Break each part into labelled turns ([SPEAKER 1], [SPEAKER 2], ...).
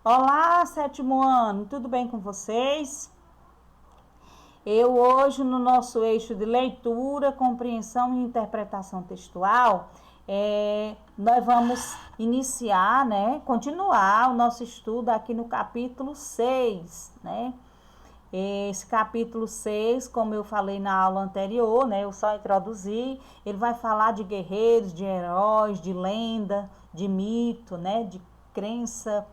[SPEAKER 1] Olá, sétimo ano, tudo bem com vocês? Eu hoje, no nosso eixo de leitura, compreensão e interpretação textual, nós vamos iniciar, continuar o nosso estudo aqui no capítulo 6, Esse capítulo 6, como eu falei na aula anterior, eu só introduzi, ele vai falar de guerreiros, de heróis, de lenda, de mito, de crença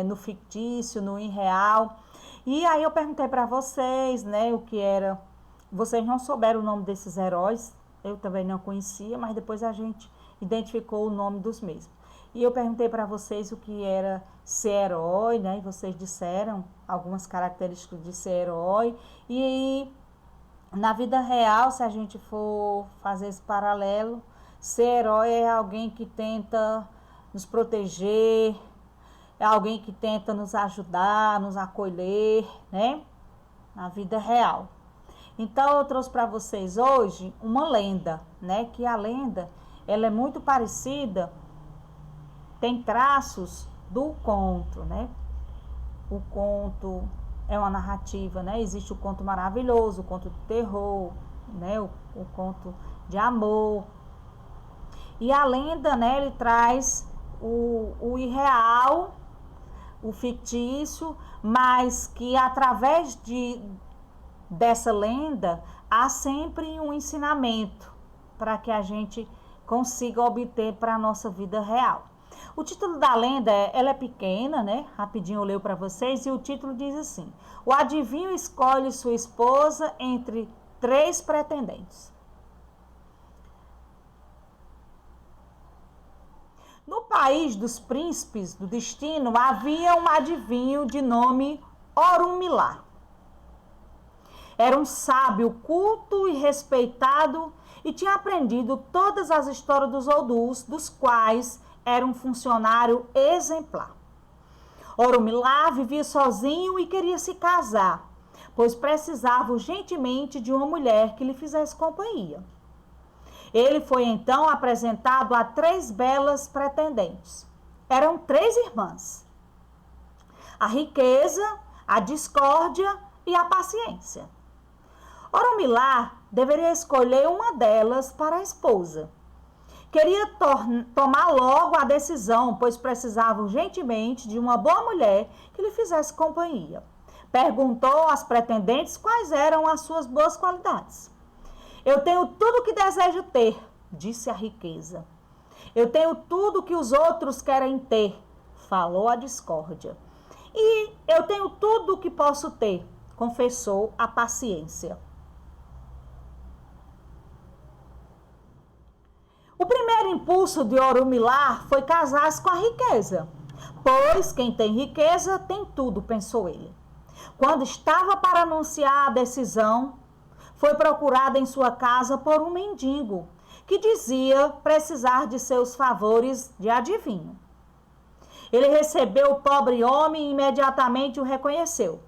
[SPEAKER 1] no fictício, no irreal. E aí eu perguntei para vocês, o que era. Vocês não souberam o nome desses heróis, eu também não conhecia, mas depois a gente identificou o nome dos mesmos. E eu perguntei para vocês o que era ser herói, E vocês disseram algumas características de ser herói. E na vida real, se a gente for fazer esse paralelo, ser herói é alguém que tenta nos proteger, é alguém que tenta nos ajudar, nos acolher, Na vida real. Então eu trouxe para vocês hoje uma lenda, Que a lenda, ela é muito parecida, tem traços do conto, O conto é uma narrativa, Existe o conto maravilhoso, o conto de terror, o conto de amor. E a lenda, ele traz o irreal, o fictício, mas que através dessa lenda há sempre um ensinamento para que a gente consiga obter para a nossa vida real. O título da lenda, ela é pequena, Rapidinho eu leio para vocês, e o título diz assim: o adivinho escolhe sua esposa entre 3 pretendentes. No país dos príncipes do destino havia um adivinho de nome Orunmila. Era um sábio culto e respeitado e tinha aprendido todas as histórias dos Odus, dos quais era um funcionário exemplar. Orunmila vivia sozinho e queria se casar, pois precisava urgentemente de uma mulher que lhe fizesse companhia. Ele foi então apresentado a 3 belas pretendentes. Eram 3 irmãs: a riqueza, a discórdia e a paciência. Orunmila deveria escolher uma delas para a esposa. Queria tomar logo a decisão, pois precisava urgentemente de uma boa mulher que lhe fizesse companhia. Perguntou às pretendentes quais eram as suas boas qualidades. Eu tenho tudo o que desejo ter, disse a riqueza. Eu tenho tudo o que os outros querem ter, falou a discórdia. E eu tenho tudo o que posso ter, confessou a paciência. O primeiro impulso de Orunmila foi casar-se com a riqueza, pois quem tem riqueza tem tudo, pensou ele. Quando estava para anunciar a decisão, foi procurada em sua casa por um mendigo, que dizia precisar de seus favores de adivinho. Ele recebeu o pobre homem e imediatamente o reconheceu.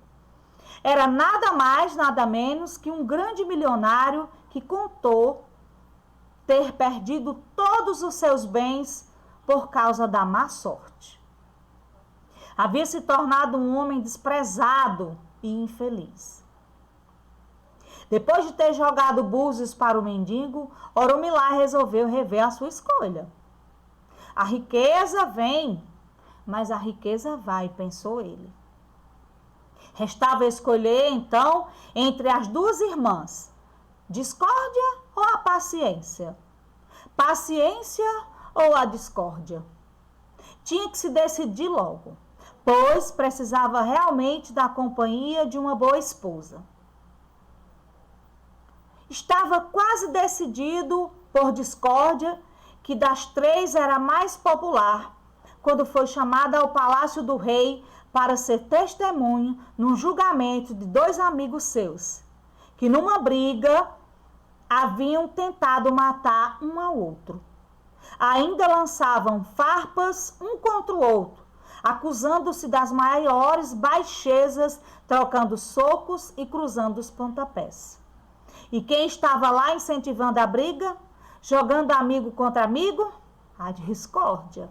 [SPEAKER 1] Era nada mais, nada menos que um grande milionário que contou ter perdido todos os seus bens por causa da má sorte. Havia se tornado um homem desprezado e infeliz. Depois de ter jogado búzios para o mendigo, Orunmila resolveu rever a sua escolha. A riqueza vem, mas a riqueza vai, pensou ele. Restava escolher, então, entre as 2 irmãs, discórdia ou a paciência? Paciência ou a discórdia? Tinha que se decidir logo, pois precisava realmente da companhia de uma boa esposa. Estava quase decidido, por discórdia, que das 3 era a mais popular, quando foi chamada ao palácio do rei para ser testemunho num julgamento de 2 amigos seus, que numa briga haviam tentado matar um ao outro. Ainda lançavam farpas um contra o outro, acusando-se das maiores baixezas, trocando socos e cruzando os pontapés. E quem estava lá incentivando a briga, jogando amigo contra amigo? A discórdia.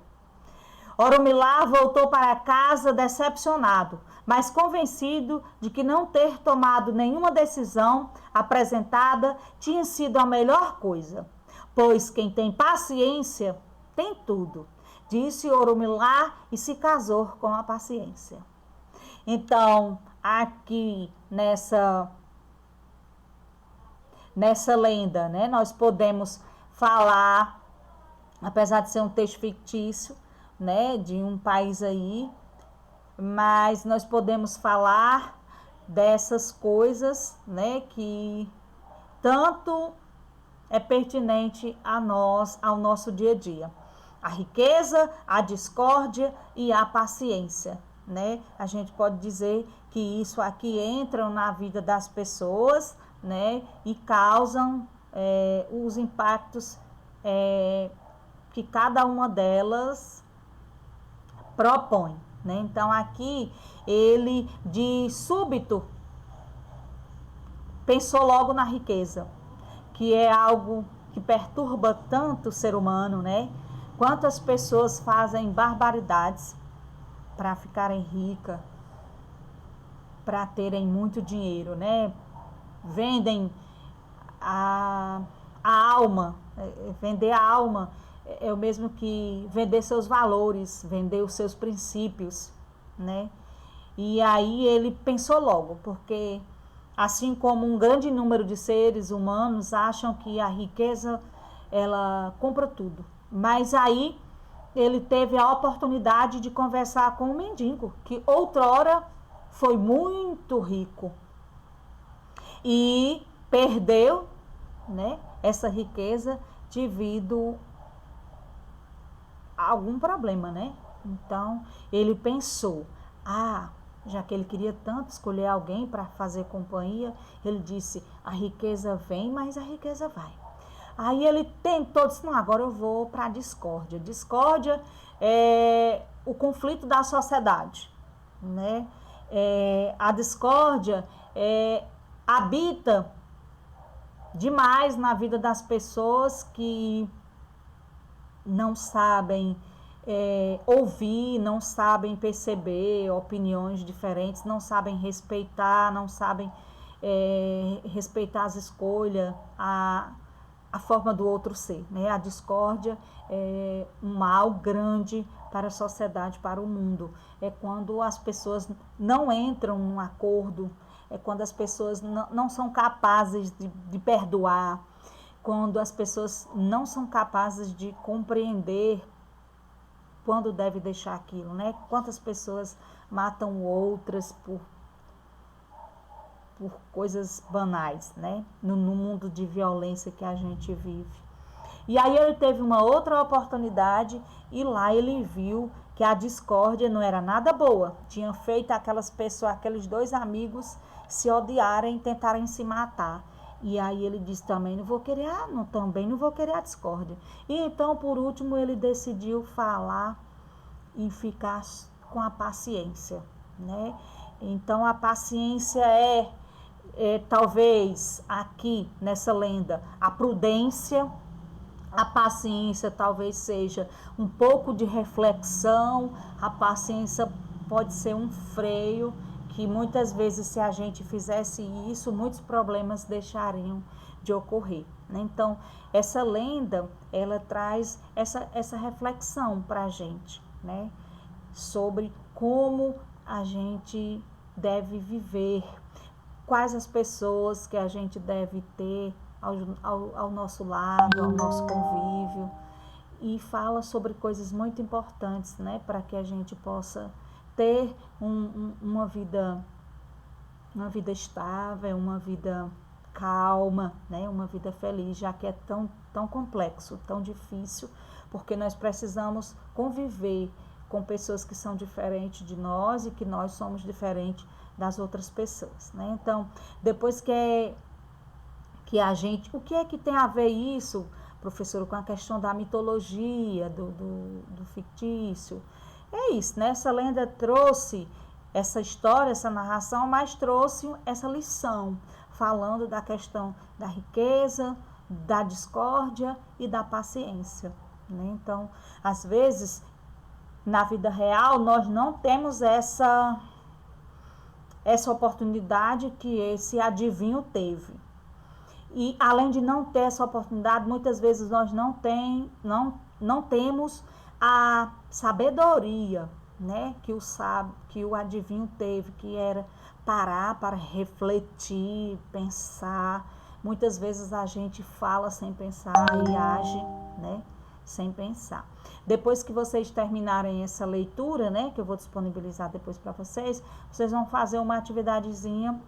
[SPEAKER 1] Oromilá voltou para casa decepcionado, mas convencido de que não ter tomado nenhuma decisão apresentada tinha sido a melhor coisa, pois quem tem paciência tem tudo, disse Oromilá e se casou com a paciência. Então, aqui nessa lenda, né, nós podemos falar, apesar de ser um texto fictício, né, de um país aí, mas nós podemos falar dessas coisas, né, que tanto é pertinente a nós, ao nosso dia a dia. A riqueza, a discórdia e a paciência, né? A gente pode dizer que isso aqui entra na vida das pessoas, né, e causam os impactos que cada uma delas propõe, né? Então aqui ele de súbito pensou logo na riqueza, que é algo que perturba tanto o ser humano, né? Quantas pessoas fazem barbaridades para ficarem ricas, para terem muito dinheiro, né? Vendem a alma, vender a alma é o mesmo que vender seus valores, vender os seus princípios, né? E aí ele pensou logo, porque assim como um grande número de seres humanos acham que a riqueza, ela compra tudo. Mas aí ele teve a oportunidade de conversar com um mendigo, que outrora foi muito rico. E perdeu, né, essa riqueza devido a algum problema, né? Então, ele pensou, já que ele queria tanto escolher alguém para fazer companhia, ele disse, a riqueza vem, mas a riqueza vai. Aí ele tentou, disse, não, agora eu vou para a discórdia. Discórdia é o conflito da sociedade, né? A discórdia habita demais na vida das pessoas que não sabem ouvir, não sabem perceber opiniões diferentes, não sabem respeitar, não sabem respeitar as escolhas, a forma do outro ser, né? A discórdia é um mal grande para a sociedade, para o mundo. É quando as pessoas não entram num acordo, é quando as pessoas não são capazes de perdoar, quando as pessoas não são capazes de compreender quando deve deixar aquilo, né? Quantas pessoas matam outras por coisas banais, né? No mundo de violência que a gente vive. E aí ele teve uma outra oportunidade e lá ele viu que a discórdia não era nada boa. Tinha feito aquelas pessoas, aqueles dois amigos se odiarem, tentarem se matar. E aí ele disse também, também não vou querer a discórdia. E então, por último, ele decidiu falar e ficar com a paciência, né? Então, a paciência talvez aqui nessa lenda, a prudência, a paciência talvez seja um pouco de reflexão, a paciência pode ser um freio, que muitas vezes se a gente fizesse isso, muitos problemas deixariam de ocorrer, né? Então, essa lenda, ela traz essa reflexão para a gente, né? Sobre como a gente deve viver, quais as pessoas que a gente deve ter ao nosso lado, ao nosso convívio, e fala sobre coisas muito importantes, né, para que a gente possa ter uma vida estável, uma vida calma, né, uma vida feliz, já que é tão complexo, tão difícil, porque nós precisamos conviver com pessoas que são diferentes de nós e que nós somos diferentes das outras pessoas, né? Então, depois que a gente... O que é que tem a ver isso, professor, com a questão da mitologia, do fictício? É isso, né? Essa lenda trouxe essa história, essa narração, mas trouxe essa lição, falando da questão da riqueza, da discórdia e da paciência, né? Então, às vezes, na vida real, nós não temos essa oportunidade que esse adivinho teve. E além de não ter essa oportunidade, muitas vezes nós não temos a sabedoria, né, que o adivinho teve, que era parar para refletir, pensar. Muitas vezes a gente fala sem pensar e age, né, sem pensar. Depois que vocês terminarem essa leitura, né, que eu vou disponibilizar depois para vocês vão fazer uma atividadezinha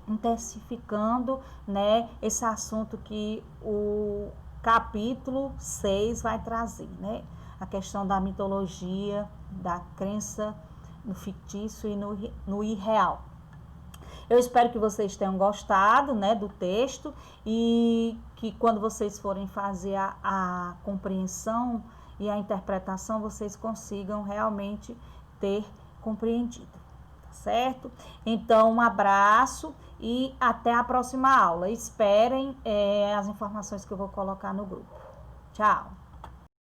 [SPEAKER 1] intensificando, né, esse assunto que o capítulo 6 vai trazer, né? A questão da mitologia, da crença no fictício e no irreal. Eu espero que vocês tenham gostado, né, do texto e que quando vocês forem fazer a compreensão e a interpretação, vocês consigam realmente ter compreendido, tá certo? Então, um abraço e até a próxima aula. Esperem as informações que eu vou colocar no grupo. Tchau!